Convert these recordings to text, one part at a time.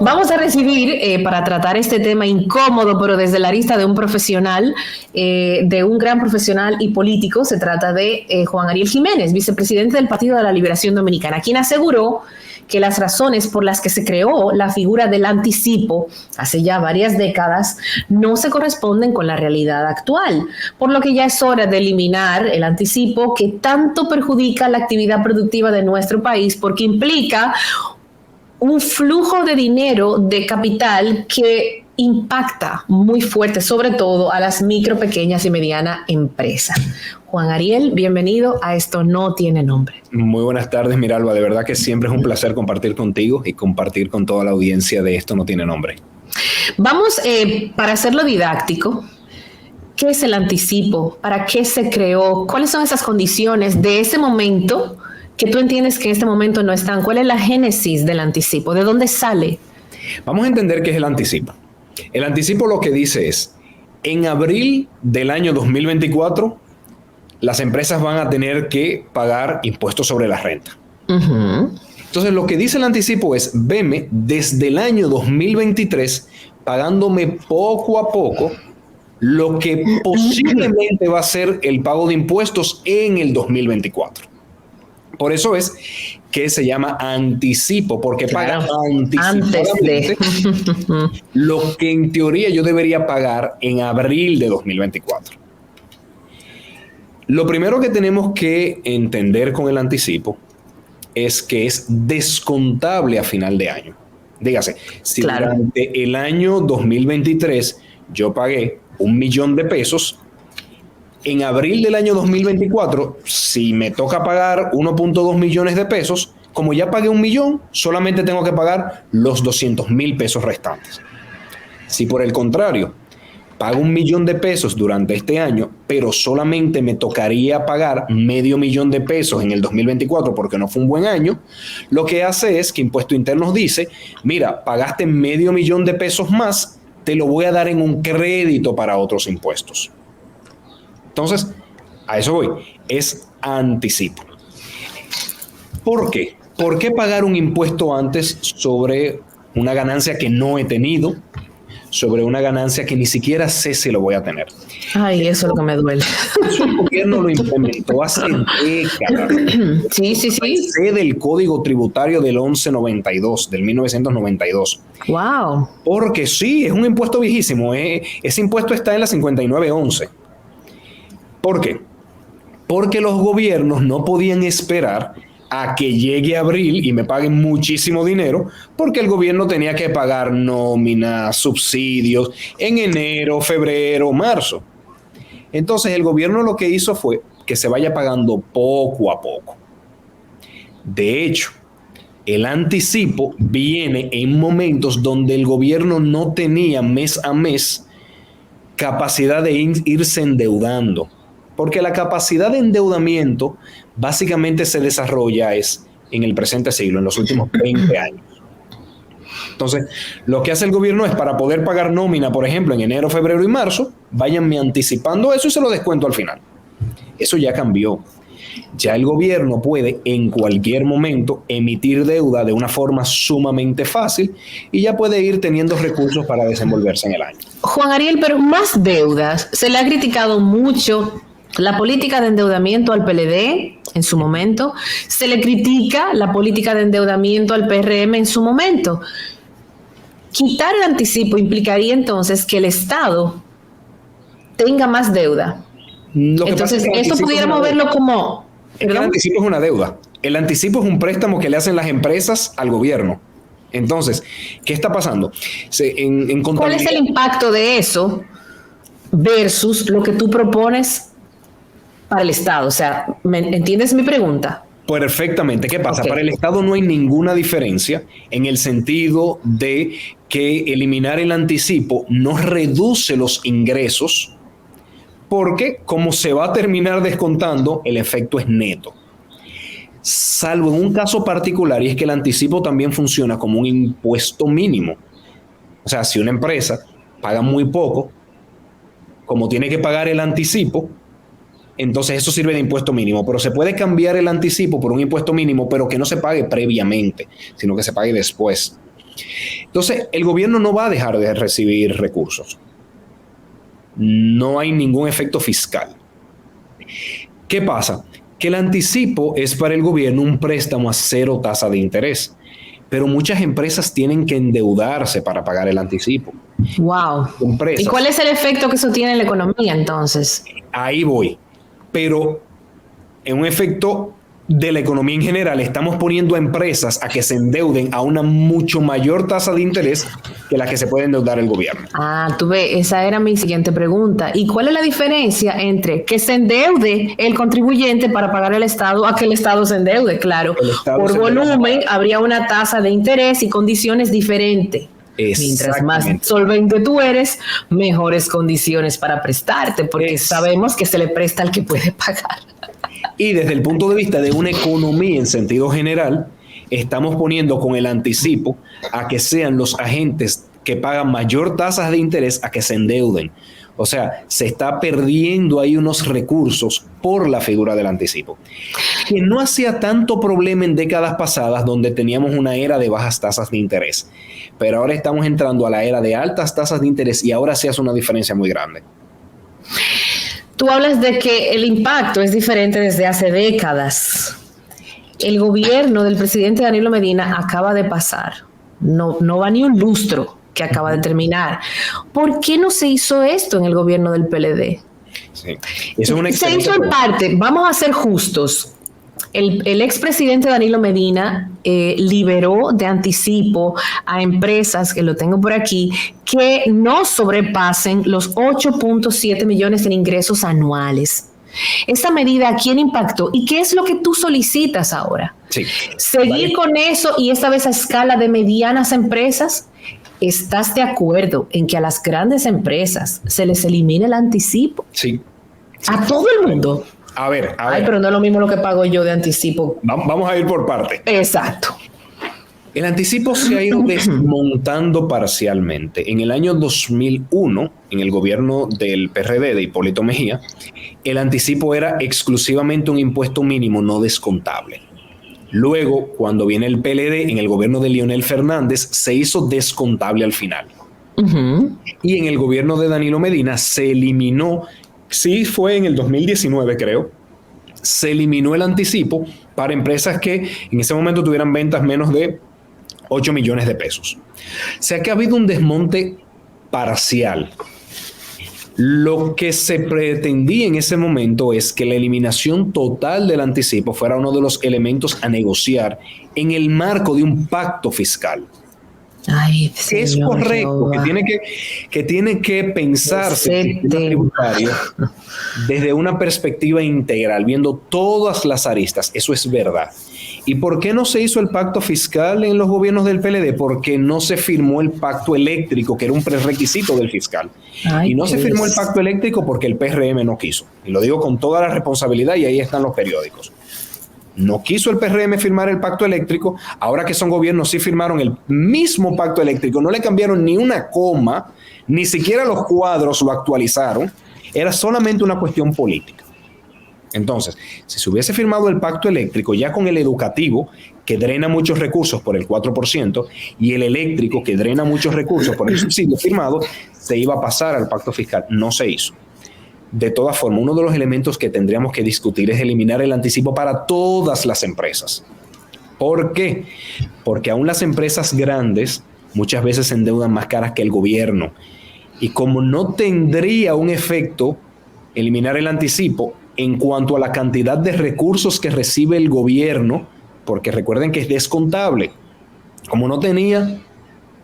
Vamos a recibir para tratar este tema incómodo, pero desde la arista de un profesional, de un gran profesional y político. Se trata de Juan Ariel Jiménez, vicepresidente del Partido de la Liberación Dominicana, quien aseguró que las razones por las que se creó la figura del anticipo hace ya varias décadas no se corresponden con la realidad actual, por lo que ya es hora de eliminar el anticipo que tanto perjudica la actividad productiva de nuestro país, porque implica un flujo de dinero, de capital que impacta muy fuerte, sobre todo a las micro, pequeñas y medianas empresas. Juan Ariel, bienvenido a Esto No Tiene Nombre. Muy buenas tardes, Miralba. De verdad que siempre es un placer compartir contigo y compartir con toda la audiencia de Esto No Tiene Nombre. Vamos, para hacerlo didáctico, ¿qué es el anticipo? ¿Para qué se creó? ¿Cuáles son esas condiciones de ese momento que tú entiendes que en este momento no están? ¿Cuál es la génesis del anticipo? ¿De dónde sale? Vamos a entender qué es el anticipo. El anticipo lo que dice es, en abril del año 2024, las empresas van a tener que pagar impuestos sobre la renta. Uh-huh. Entonces, lo que dice el anticipo es, veme desde el año 2023 pagándome poco a poco lo que posiblemente va a ser el pago de impuestos en el 2024. Por eso es que se llama anticipo, porque paga anticipadamente lo que en teoría yo debería pagar en abril de 2024. Lo primero que tenemos que entender con el anticipo es que es descontable a final de año. Dígase, si durante el año 2023 yo pagué $1,000,000 de pesos, en abril del año 2024, si me toca pagar 1.2 millones de pesos, como ya pagué $1,000,000, solamente tengo que pagar los 200,000 pesos restantes. Si por el contrario, pago $1,000,000 de pesos durante este año, pero solamente me tocaría pagar $500,000 de pesos en el 2024 porque no fue un buen año, lo que hace es que Impuesto Interno dice, mira, pagaste $500,000 de pesos más, te lo voy a dar en un crédito para otros impuestos. Entonces, a eso voy, es anticipo. ¿Por qué? ¿Por qué pagar un impuesto antes sobre una ganancia que no he tenido, sobre una ganancia que ni siquiera sé si lo voy a tener? Ay, eso es lo que me duele. Eso el gobierno lo implementó hace décadas. Sí. Sé del Código Tributario del 1192, del 1992. Wow. Porque sí, es un impuesto viejísimo. Ese impuesto está en la 5911. ¿Por qué? Porque los gobiernos no podían esperar a que llegue abril y me paguen muchísimo dinero, porque el gobierno tenía que pagar nóminas, subsidios en enero, febrero, marzo. Entonces el gobierno lo que hizo fue que se vaya pagando poco a poco. De hecho, el anticipo viene en momentos donde el gobierno no tenía mes a mes capacidad de irse endeudando. Porque la capacidad de endeudamiento básicamente se desarrolla en el presente siglo, en los últimos 20 años. Entonces, lo que hace el gobierno es para poder pagar nómina, por ejemplo, en enero, febrero y marzo, váyanme anticipando eso y se lo descuento al final. Eso ya cambió. Ya el gobierno puede en cualquier momento emitir deuda de una forma sumamente fácil y ya puede ir teniendo recursos para desenvolverse en el año. Juan Ariel, pero más deudas. Se le ha criticado mucho la política de endeudamiento al PLD en su momento, se le critica la política de endeudamiento al PRM en su momento. Quitar el anticipo implicaría entonces que el Estado tenga más deuda. Entonces, esto pudiéramos verlo como... El anticipo es una deuda. El anticipo es un préstamo que le hacen las empresas al gobierno. Entonces, ¿qué está pasando? ¿Cuál es el impacto de eso versus lo que tú propones para el Estado? O sea, ¿entiendes mi pregunta? Perfectamente. ¿Qué pasa? Okay. Para el Estado no hay ninguna diferencia en el sentido de que eliminar el anticipo no reduce los ingresos, porque como se va a terminar descontando, el efecto es neto. Salvo en un caso particular, y es que el anticipo también funciona como un impuesto mínimo. O sea, si una empresa paga muy poco, como tiene que pagar el anticipo, entonces eso sirve de impuesto mínimo, pero se puede cambiar el anticipo por un impuesto mínimo, pero que no se pague previamente, sino que se pague después. Entonces, el gobierno no va a dejar de recibir recursos. No hay ningún efecto fiscal. ¿Qué pasa? Que el anticipo es para el gobierno un préstamo a 0 tasa de interés, pero muchas empresas tienen que endeudarse para pagar el anticipo. Wow. Empresas. ¿Y cuál es el efecto que eso tiene en la economía entonces? Ahí voy. Pero en un efecto de la economía en general, estamos poniendo a empresas a que se endeuden a una mucho mayor tasa de interés que la que se puede endeudar el gobierno. Tú ves, esa era mi siguiente pregunta. ¿Y cuál es la diferencia entre que se endeude el contribuyente para pagar el Estado a que el Estado se endeude? Claro, por volumen habría una tasa de interés y condiciones diferentes. Mientras más solvente tú eres, mejores condiciones para prestarte, porque sabemos que se le presta al que puede pagar. Y desde el punto de vista de una economía en sentido general, estamos poniendo con el anticipo a que sean los agentes que pagan mayor tasas de interés a que se endeuden. O sea, se está perdiendo ahí unos recursos por la figura del anticipo, que no hacía tanto problema en décadas pasadas donde teníamos una era de bajas tasas de interés. Pero ahora estamos entrando a la era de altas tasas de interés y ahora se hace una diferencia muy grande. Tú hablas de que el impacto es diferente desde hace décadas. El gobierno del presidente Danilo Medina acaba de pasar. No va ni un lustro que acaba de terminar. ¿Por qué no se hizo esto en el gobierno del PLD? Sí. Eso es una se hizo en parte, vamos a ser justos. El expresidente Danilo Medina liberó de anticipo a empresas, que lo tengo por aquí, que no sobrepasen los 8.7 millones en ingresos anuales. ¿Esta medida a quién impactó? ¿Y qué es lo que tú solicitas ahora? Sí. ¿Seguir con eso y esta vez a escala de medianas empresas? ¿Estás de acuerdo en que a las grandes empresas se les elimine el anticipo? Sí. ¿A todo el mundo? A ver. Ay, pero no es lo mismo lo que pago yo de anticipo. Vamos a ir por parte. Exacto. El anticipo se ha ido desmontando parcialmente. En el año 2001, en el gobierno del PRD de Hipólito Mejía, el anticipo era exclusivamente un impuesto mínimo no descontable. Luego, cuando viene el PLD, en el gobierno de Leonel Fernández, se hizo descontable al final. Y en el gobierno de Danilo Medina se eliminó, sí fue en el 2019 creo, se eliminó el anticipo para empresas que en ese momento tuvieran ventas menos de 8 millones de pesos. O sea que ha habido un desmonte parcial. Lo que se pretendía en ese momento es que la eliminación total del anticipo fuera uno de los elementos a negociar en el marco de un pacto fiscal. Ay, que es correcto, que tiene que pensarse el sistema tributario desde una perspectiva integral, viendo todas las aristas. Eso es verdad. ¿Y por qué no se hizo el pacto fiscal en los gobiernos del PLD? Porque no se firmó el pacto eléctrico, que era un prerequisito del fiscal. Y no se firmó el pacto eléctrico porque el PRM no quiso. Y lo digo con toda la responsabilidad y ahí están los periódicos. No quiso el PRM firmar el pacto eléctrico. Ahora que son gobiernos sí firmaron el mismo pacto eléctrico. No le cambiaron ni una coma, ni siquiera los cuadros lo actualizaron. Era solamente una cuestión política. Entonces, si se hubiese firmado el pacto eléctrico ya con el educativo, que drena muchos recursos por el 4%, y el eléctrico, que drena muchos recursos por el subsidio firmado, se iba a pasar al pacto fiscal. No se hizo. De todas formas, uno de los elementos que tendríamos que discutir es eliminar el anticipo para todas las empresas. ¿Por qué? Porque aún las empresas grandes muchas veces se endeudan más caras que el gobierno. Y como no tendría un efecto eliminar el anticipo en cuanto a la cantidad de recursos que recibe el gobierno, porque recuerden que es descontable, como no tenía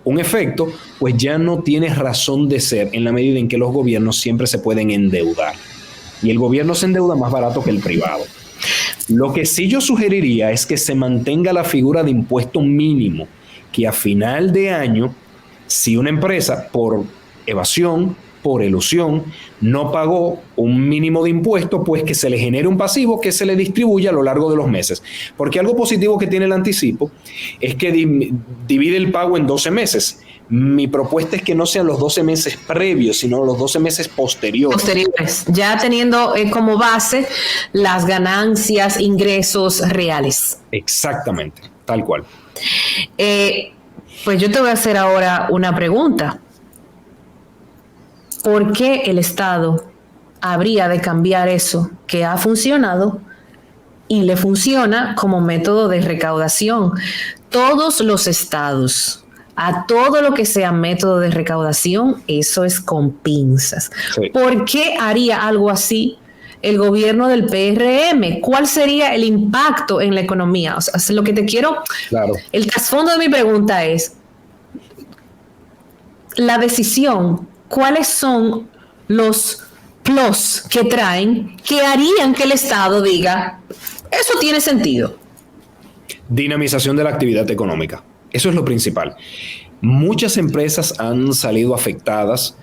un efecto, pues ya no tiene razón de ser en la medida en que los gobiernos siempre se pueden endeudar. Y el gobierno se endeuda más barato que el privado. Lo que sí yo sugeriría es que se mantenga la figura de impuesto mínimo, que a final de año, si una empresa por evasión, por elusión, no pagó un mínimo de impuesto, pues que se le genere un pasivo que se le distribuya a lo largo de los meses. Porque algo positivo que tiene el anticipo es que divide el pago en 12 meses. Mi propuesta es que no sean los 12 meses previos, sino los 12 meses posteriores. Ya teniendo como base las ganancias, ingresos reales. Exactamente, tal cual. Pues yo te voy a hacer ahora una pregunta. ¿Por qué el Estado habría de cambiar eso que ha funcionado y le funciona como método de recaudación? Todos los estados, a todo lo que sea método de recaudación, eso es con pinzas. Sí. ¿Por qué haría algo así el gobierno del PRM? ¿Cuál sería el impacto en la economía? O sea, lo que te quiero... Claro. El trasfondo de mi pregunta es la decisión. ¿Cuáles son los plus que traen que harían que el Estado diga, eso tiene sentido? Dinamización de la actividad económica. Eso es lo principal. Muchas empresas han salido afectadas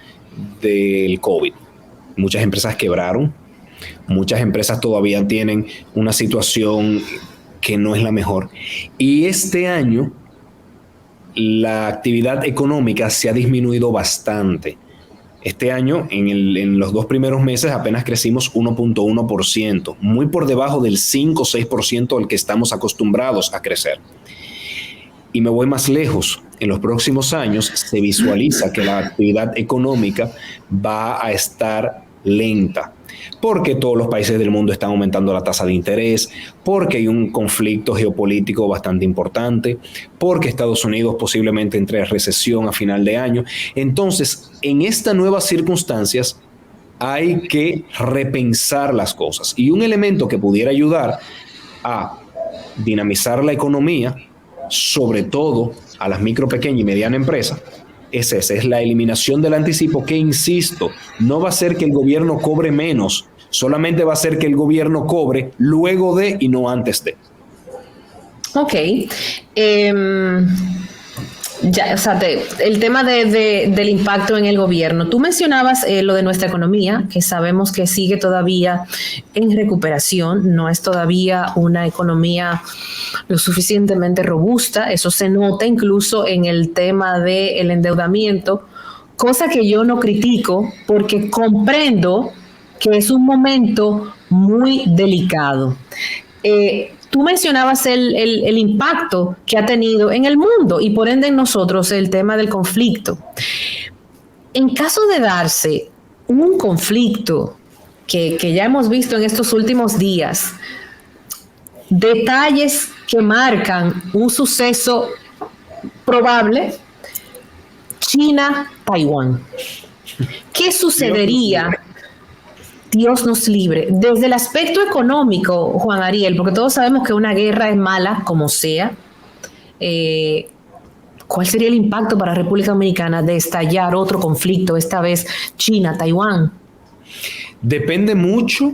del COVID. Muchas empresas quebraron. Muchas empresas todavía tienen una situación que no es la mejor. Y este año la actividad económica se ha disminuido bastante. Este año, en los 2 primeros meses, apenas crecimos 1.1%, muy por debajo del 5 o 6% al que estamos acostumbrados a crecer. Y me voy más lejos. En los próximos años se visualiza que la actividad económica va a estar lenta, porque todos los países del mundo están aumentando la tasa de interés, porque hay un conflicto geopolítico bastante importante, porque Estados Unidos posiblemente entre en recesión a final de año. Entonces, en estas nuevas circunstancias hay que repensar las cosas. Y un elemento que pudiera ayudar a dinamizar la economía, sobre todo a las micro, pequeñas y medianas empresas, es la eliminación del anticipo, que insisto, no va a ser que el gobierno cobre menos, solamente va a ser que el gobierno cobre luego de y no antes de. Ok. Ya, o sea, el tema del impacto en el gobierno. Tú mencionabas lo de nuestra economía, que sabemos que sigue todavía en recuperación, no es todavía una economía lo suficientemente robusta. Eso se nota incluso en el tema del endeudamiento, cosa que yo no critico porque comprendo que es un momento muy delicado. Tú mencionabas el impacto que ha tenido en el mundo y por ende en nosotros el tema del conflicto. En caso de darse un conflicto que ya hemos visto en estos últimos días, detalles que marcan un suceso probable, China-Taiwán. ¿Qué sucedería? Dios nos libre. Desde el aspecto económico, Juan Ariel, porque todos sabemos que una guerra es mala, como sea, ¿cuál sería el impacto para República Dominicana de estallar otro conflicto, esta vez China-Taiwán? Depende mucho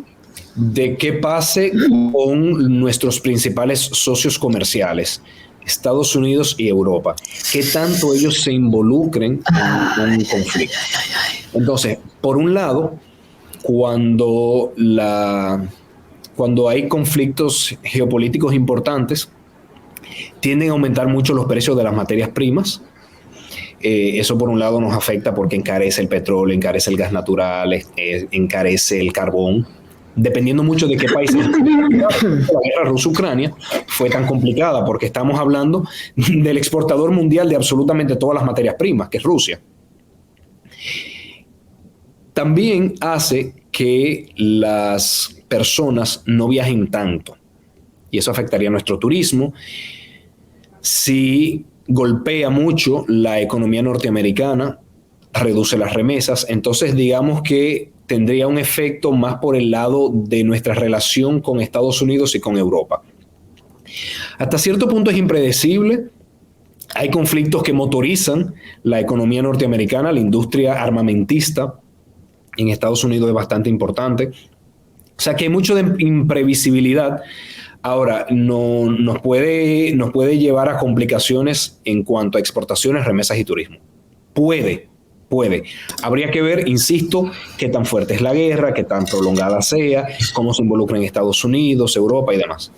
de qué pase con nuestros principales socios comerciales, Estados Unidos y Europa. ¿Qué tanto ellos se involucren en un conflicto? Entonces, por un lado, cuando hay conflictos geopolíticos importantes, tienden a aumentar mucho los precios de las materias primas. Eso por un lado nos afecta porque encarece el petróleo, encarece el gas natural, encarece el carbón. Dependiendo mucho de qué país. La guerra Rusia-Ucrania fue tan complicada porque estamos hablando del exportador mundial de absolutamente todas las materias primas, que es Rusia. También hace que las personas no viajen tanto y eso afectaría nuestro turismo. Si golpea mucho la economía norteamericana, reduce las remesas, entonces digamos que tendría un efecto más por el lado de nuestra relación con Estados Unidos y con Europa. Hasta cierto punto es impredecible. Hay conflictos que motorizan la economía norteamericana, la industria armamentista en Estados Unidos es bastante importante. O sea que hay mucho de imprevisibilidad. Ahora, nos puede llevar a complicaciones en cuanto a exportaciones, remesas y turismo. Puede. Habría que ver, insisto, qué tan fuerte es la guerra, qué tan prolongada sea, cómo se involucran Estados Unidos, Europa y demás.